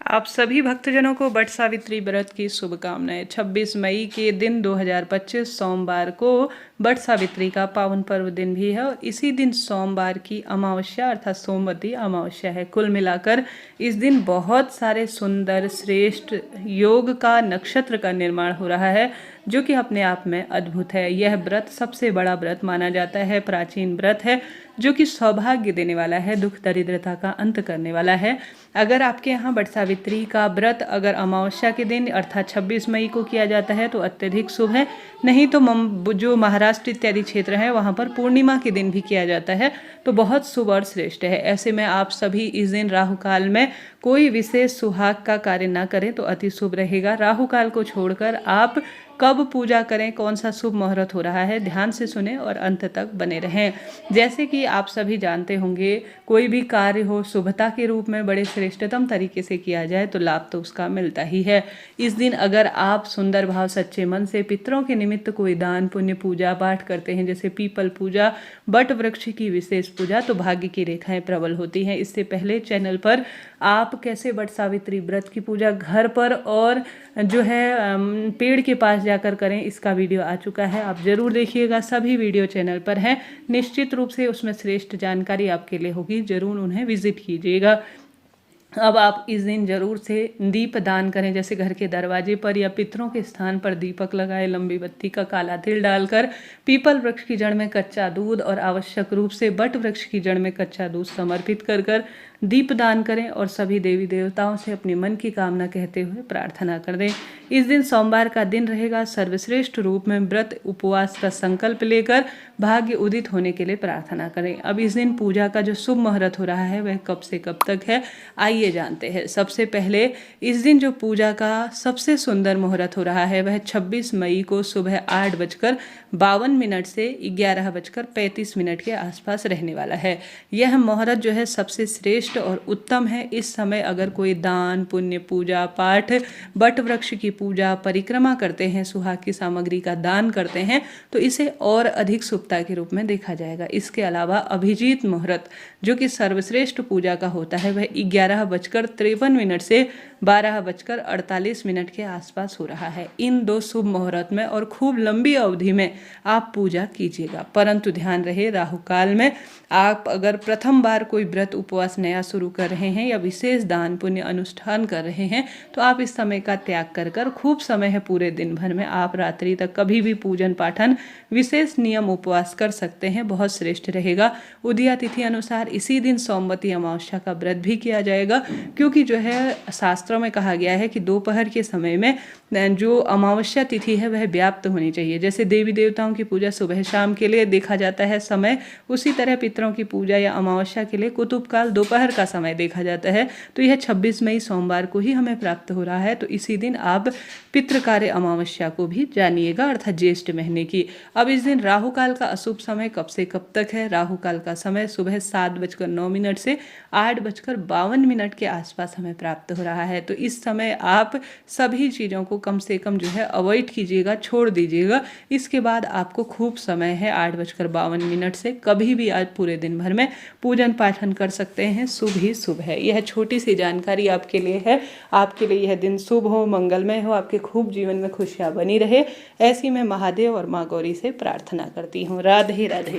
आप सभी भक्तजनों को वट सावित्री व्रत की शुभकामनाएं। 26 मई के दिन 2025 सोमवार को वट सावित्री का पावन पर्व दिन भी है और इसी दिन सोमवार की अमावस्या अर्थात सोमवती अमावस्या है। कुल मिलाकर इस दिन बहुत सारे सुंदर श्रेष्ठ योग का नक्षत्र का निर्माण हो रहा है, जो कि अपने आप में अद्भुत है। यह व्रत सबसे बड़ा व्रत माना जाता है, प्राचीन व्रत है जो कि सौभाग्य देने वाला है, दुख दरिद्रता का अंत करने वाला है। अगर आपके यहाँ वट सावित्री का व्रत अगर अमावस्या के दिन अर्थात 26 मई को किया जाता है तो अत्यधिक शुभ है, नहीं तो जो महाराष्ट्र इत्यादि क्षेत्र है वहाँ पर पूर्णिमा के दिन भी किया जाता है तो बहुत शुभ और श्रेष्ठ है। ऐसे में आप सभी इस दिन राहु काल में कोई विशेष सुहाग का कार्य ना करें तो अति शुभ रहेगा। राहु काल को छोड़कर आप कब पूजा करें, कौन सा शुभ मुहूर्त हो रहा है, ध्यान से सुने और अंत तक बने रहें। जैसे कि आप सभी जानते होंगे, कोई भी कार्य हो शुभता के रूप में बड़े श्रेष्ठतम तरीके से किया जाए तो लाभ तो उसका मिलता ही है। इस दिन अगर आप सुंदर भाव सच्चे मन से पितरों के निमित्त कोई दान पुण्य पूजा पाठ करते हैं, जैसे पीपल पूजा, वट वृक्ष की विशेष पूजा, तो भाग्य की रेखाएं प्रबल होती हैं। इससे पहले चैनल पर आप कैसे वट सावित्री व्रत की पूजा घर पर और जो है पेड़ के पास जाकर करें, इसका वीडियो आ चुका है, आप जरूर देखिएगा। सभी वीडियो चैनल पर हैं, निश्चित रूप से उसमें श्रेष्ठ जानकारी आपके लिए होगी, जरूर उन्हें विजिट कीजिएगा। अब आप इस दिन जरूर से दीप दान करें, जैसे घर के दरवाजे पर या पितरों के स्थान पर दीपक लगाए, लंबी बत्ती का काला तिल डालकर पीपल वृक्ष की जड़ में कच्चा दूध और आवश्यक रूप से वट वृक्ष की जड़ में कच्चा दूध समर्पित कर दीप दान करें और सभी देवी देवताओं से अपनी मन की कामना कहते हुए प्रार्थना कर दें। इस दिन सोमवार का दिन रहेगा, सर्वश्रेष्ठ रूप में व्रत उपवास का संकल्प लेकर भाग्य उदित होने के लिए प्रार्थना करें। अब इस दिन पूजा का जो शुभ मुहूर्त हो रहा है वह कब से कब तक है, आइए जानते हैं। सबसे पहले इस दिन जो पूजा का सबसे सुंदर मुहूर्त हो रहा है वह 26 मई को सुबह 8:52 से 11:35 के आसपास रहने वाला है। यह मुहूर्त जो है सबसे श्रेष्ठ और उत्तम है। इस समय अगर कोई दान पुण्य पूजा पाठ, वट वृक्ष की पूजा, परिक्रमा करते हैं, सुहाग की सामग्री का दान करते हैं तो इसे और अधिक शुभता के रूप में देखा जाएगा। इसके अलावा अभिजीत मुहूर्त जो कि सर्वश्रेष्ठ पूजा का होता है वह 11:53 से 12:48 के आसपास हो रहा है। इन दो शुभ मुहूर्त में और खूब लंबी अवधि में आप पूजा कीजिएगा, परंतु ध्यान रहे राहु काल में आप अगर प्रथम बार कोई व्रत उपवास नया शुरू कर रहे हैं या विशेष दान पुण्य अनुष्ठान कर रहे हैं तो आप इस समय का त्याग कर खूब समय है पूरे दिन भर में आप रात्रि तक कभी भी पूजन पाठन विशेष नियम उपवास कर सकते हैं, बहुत श्रेष्ठ रहेगा। उदया तिथि अनुसार इसी दिन सोमवती अमावस्या का व्रत भी किया जाएगा, क्योंकि जो है शास्त्रों में कहा गया है कि दोपहर के समय में जो अमावस्या तिथि है वह व्याप्त होनी चाहिए। जैसे देवी देवताओं की पूजा सुबह शाम के लिए देखा जाता है समय, उसी तरह पितरों की पूजा या अमावस्या के लिए कुतुब काल दोपहर का समय देखा जाता है। तो यह 26 मई सोमवार को ही हमें प्राप्त हो रहा है, तो इसी दिन आप पितृकार्य अमावस्या को भी जानिएगा, अर्थात ज्येष्ठ महीने की। अब इस दिन राहु काल का अशुभ समय कब से कब तक है? राहु काल का समय सुबह 7:09 से 8:52 के आसपास हमें प्राप्त हो रहा है। तो इस समय आप सभी चीज़ों को कम से कम जो है अवॉइड कीजिएगा, छोड़ दीजिएगा। इसके बाद आपको खूब समय है 8:52 से कभी भी आज पूरे दिन भर में पूजन पाठन कर सकते हैं, शुभ ही शुभ है। यह छोटी सी जानकारी आपके लिए है, आपके लिए यह दिन शुभ हो, मंगलमय हो, आपके खूब जीवन में खुशियाँ बनी रहे, ऐसी मैं महादेव और माँ गौरी से प्रार्थना करती हूँ। राधे राधे।